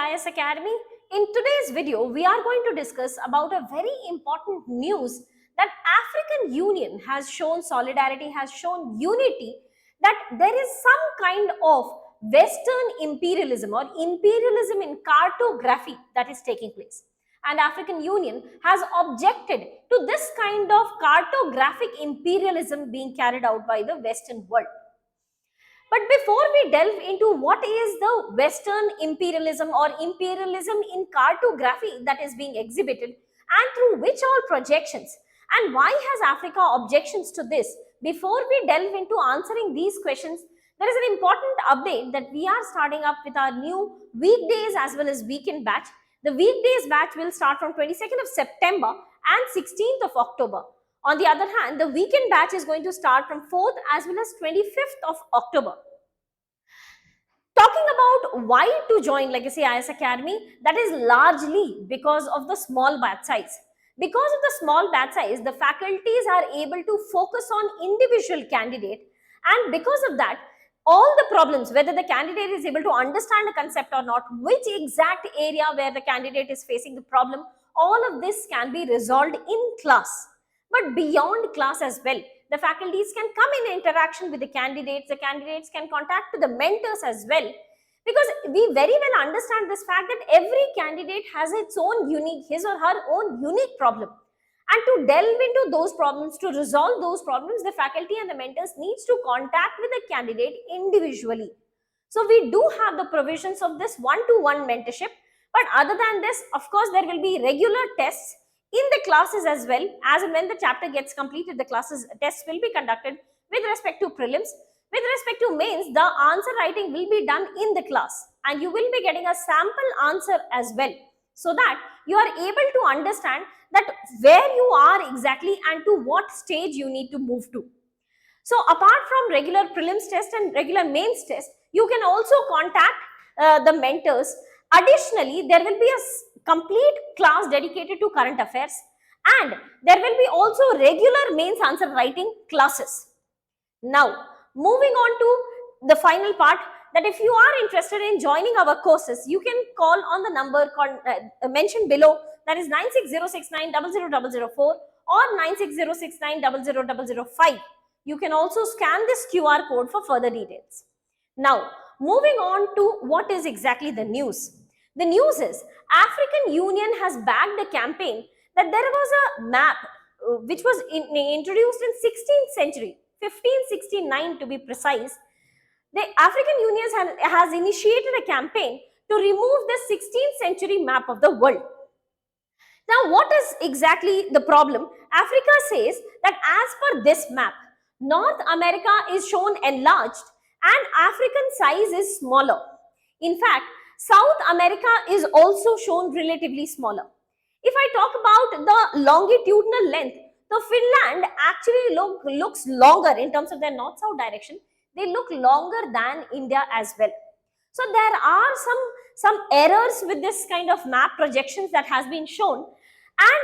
CIS Academy. In today's video, we are going to discuss about a very important news that African Union has shown solidarity, has shown unity, that there is some kind of Western imperialism or imperialism in cartography that is taking place. And African Union has objected to this kind of cartographic imperialism being carried out by the Western world. But before we delve into what is the Western imperialism or imperialism in cartography that is being exhibited and through which all projections, and why has Africa objections to this, before we delve into answering these questions, there is an important update that we are starting up with our new weekdays as well as weekend batch. The weekdays batch will start from 22nd of September and 16th of October. On the other hand, the weekend batch is going to start from 4th as well as 25th of October. Talking about why to join Legacy IS Academy, that is largely because of the small batch size. Because of the small batch size, the faculties are able to focus on individual candidate, and because of that, all the problems, whether the candidate is able to understand the concept or not, which exact area where the candidate is facing the problem, all of this can be resolved in class. But beyond class as well, the faculties can come in interaction with the candidates can contact the mentors as well, because we very well understand this fact that every candidate has its own unique, his or her own unique problem. And to delve into those problems, to resolve those problems, the faculty and the mentors needs to contact with the candidate individually. So we do have the provisions of this one-to-one mentorship, but other than this, of course, there will be regular tests in the classes as well. As and when the chapter gets completed, the tests will be conducted with respect to prelims. With respect to mains, the answer writing will be done in the class, and you will be getting a sample answer as well, so that you are able to understand that where you are exactly and to what stage you need to move to. So apart from regular prelims test and regular mains test, you can also contact the mentors. Additionally, there will be a complete class dedicated to current affairs, and there will be also regular mains answer writing classes. Now, moving on to the final part, that if you are interested in joining our courses, you can call on the number mentioned below, that is 96069000004 or 96069000005. You can also scan this QR code for further details. Now, moving on to what is exactly the news. The news is African Union has backed a campaign that there was a map which was introduced in 16th century, 1569 to be precise. The African Union has initiated a campaign to remove the 16th century map of the world. Now, what is exactly the problem? Africa says that as per this map, North America is shown enlarged and African size is smaller. In fact, South America is also shown relatively smaller. If I talk about the longitudinal length, the Finland actually looks longer in terms of their north-south direction. They look longer than India as well. So there are some errors with this kind of map projections that has been shown.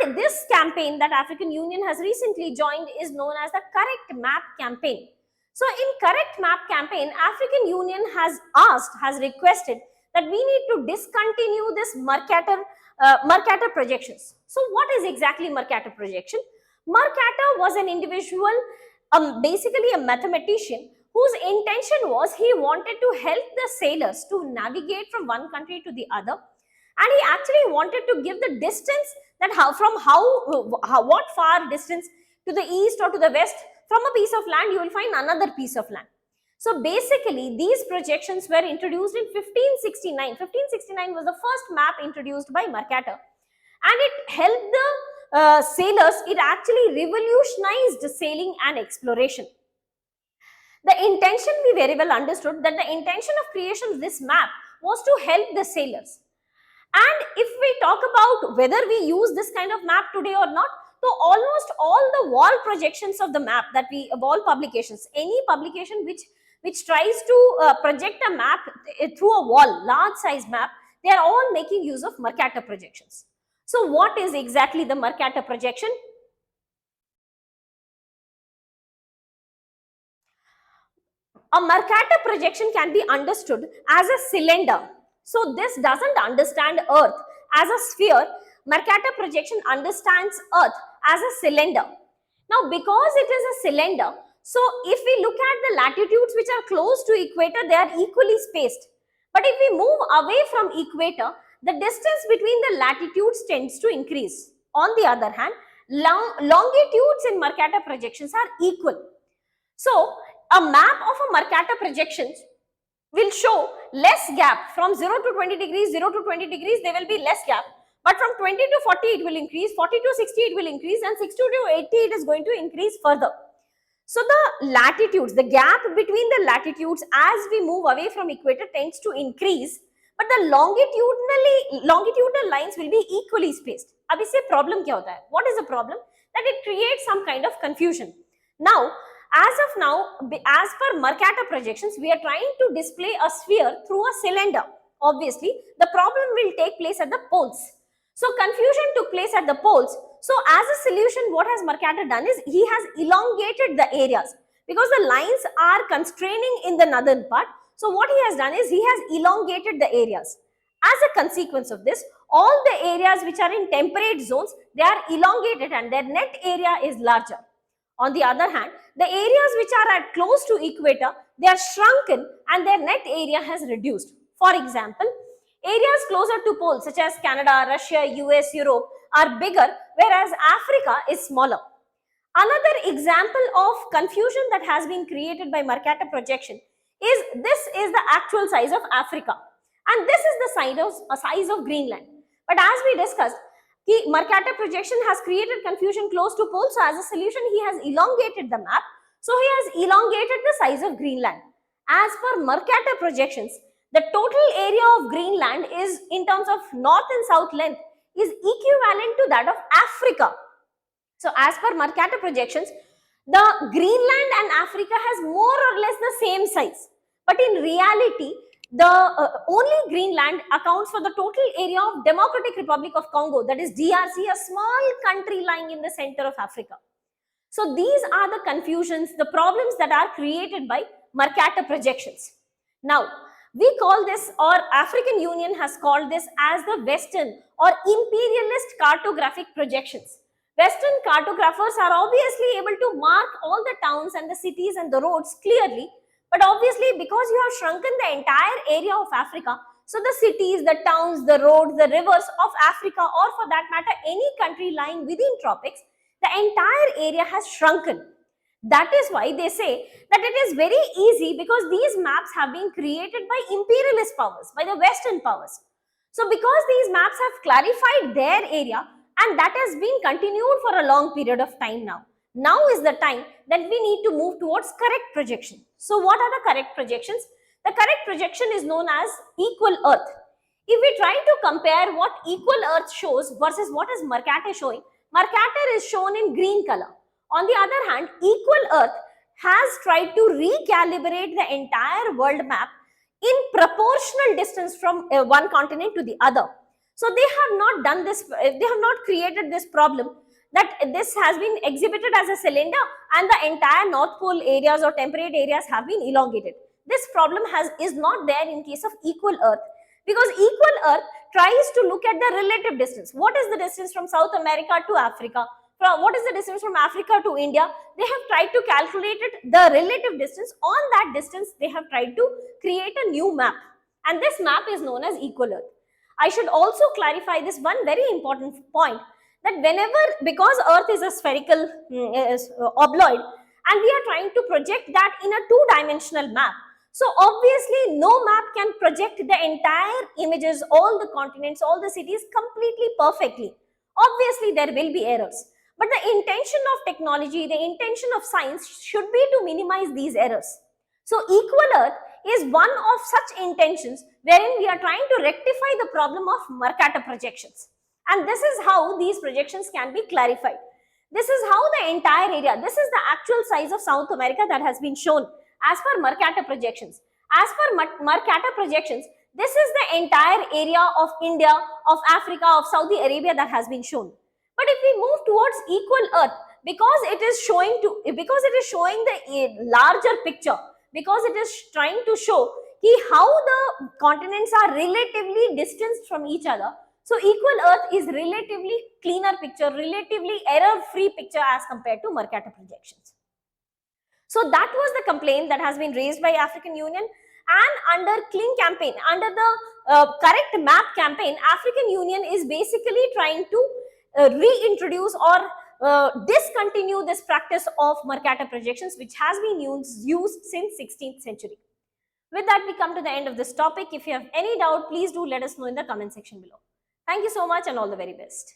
And this campaign that African Union has recently joined is known as the Correct Map campaign. So in Correct Map campaign, African Union has requested that we need to discontinue this Mercator projections. So what is exactly Mercator projection? Mercator was an individual, basically a mathematician, whose intention was he wanted to help the sailors to navigate from one country to the other, and he actually wanted to give the distance, that what far distance to the east or to the west from a piece of land you will find another piece of land. So basically, these projections were introduced in 1569. 1569 was the first map introduced by Mercator, and it helped the sailors. It actually revolutionized sailing and exploration. The intention, we very well understood that the intention of creation of this map was to help the sailors. And if we talk about whether we use this kind of map today or not, so almost all the wall projections of the map that wall publications, any publication which tries to project a map through a wall, large size map, they are all making use of Mercator projections. So what is exactly the Mercator projection? A Mercator projection can be understood as a cylinder. So this doesn't understand Earth as a sphere. Mercator projection understands Earth as a cylinder. Now, because it is a cylinder, so if we look at the latitudes which are close to equator, they are equally spaced. But if we move away from equator, the distance between the latitudes tends to increase. On the other hand, longitudes in Mercator projections are equal. So, a map of a Mercator projections will show less gap from 0 to 20 degrees, 0 to 20 degrees, there will be less gap. But from 20 to 40, it will increase, 40 to 60, it will increase, and 60 to 80, it is going to increase further. So the latitudes, the gap between the latitudes as we move away from equator tends to increase, but the longitudinal lines will be equally spaced. अब इससे problem क्या होता है? What is the problem? That it creates some kind of confusion. Now, as of now, as per Mercator projections, we are trying to display a sphere through a cylinder. Obviously, the problem will take place at the poles. So confusion took place at the poles. So as a solution, what has Mercator done is he has elongated the areas because the lines are constraining in the northern part. So what he has done is he has elongated the areas. As a consequence of this, all the areas which are in temperate zones, they are elongated and their net area is larger. On the other hand, the areas which are at close to equator, they are shrunken and their net area has reduced. For example, areas closer to poles such as Canada, Russia, US, Europe are bigger, whereas Africa is smaller. Another example of confusion that has been created by Mercator projection is this is the actual size of Africa and this is the size of Greenland. But as we discussed, Mercator projection has created confusion close to poles. So as a solution, he has elongated the map. So he has elongated the size of Greenland. As per Mercator projections, the total area of Greenland is in terms of north and south length is equivalent to that of Africa. So as per Mercator projections, the Greenland and Africa has more or less the same size. But in reality, the only Greenland accounts for the total area of Democratic Republic of Congo, that is DRC, a small country lying in the center of Africa. So these are the confusions, the problems that are created by Mercator projections. Now, we call this, or African Union has called this as the Western or imperialist cartographic projections. Western cartographers are obviously able to mark all the towns and the cities and the roads clearly, but obviously because you have shrunken the entire area of Africa, so the cities, the towns, the roads, the rivers of Africa, or for that matter any country lying within tropics, the entire area has shrunken. That is why they say that it is very easy because these maps have been created by imperialist powers, by the Western powers. So because these maps have clarified their area and that has been continued for a long period of time now. Now is the time that we need to move towards correct projection. So what are the correct projections? The correct projection is known as equal Earth. If we try to compare what equal Earth shows versus what is Mercator showing, Mercator is shown in green color. On the other hand, equal Earth has tried to recalibrate the entire world map in proportional distance from one continent to the other. So they have not done this, they have not created this problem that this has been exhibited as a cylinder and the entire North Pole areas or temperate areas have been elongated. This problem is not there in case of equal Earth, because equal Earth tries to look at the relative distance. What is the distance from South America to Africa? What is the distance from Africa to India? They have tried to calculate it, the relative distance. On that distance, they have tried to create a new map. And this map is known as equal Earth. I should also clarify this one very important point, that whenever, because Earth is a spherical obloid, and we are trying to project that in a two-dimensional map. So obviously, no map can project the entire images, all the continents, all the cities completely perfectly. Obviously, there will be errors. But the intention of technology, the intention of science should be to minimize these errors. So equal Earth is one of such intentions wherein we are trying to rectify the problem of Mercator projections. And this is how these projections can be clarified. This is how the entire area, this is the actual size of South America that has been shown as per Mercator projections. As per Mercator projections, this is the entire area of India, of Africa, of Saudi Arabia that has been shown. But if we move towards equal Earth, because it is showing the larger picture, because it is trying to show how the continents are relatively distanced from each other. So equal Earth is relatively cleaner picture, relatively error-free picture as compared to Mercator projections. So that was the complaint that has been raised by African Union, and under Clean campaign, under the correct map campaign, African Union is basically trying to reintroduce or discontinue this practice of Mercator projections, which has been used since 16th century. With that, we come to the end of this topic. If you have any doubt, please do let us know in the comment section below. Thank you so much and all the very best.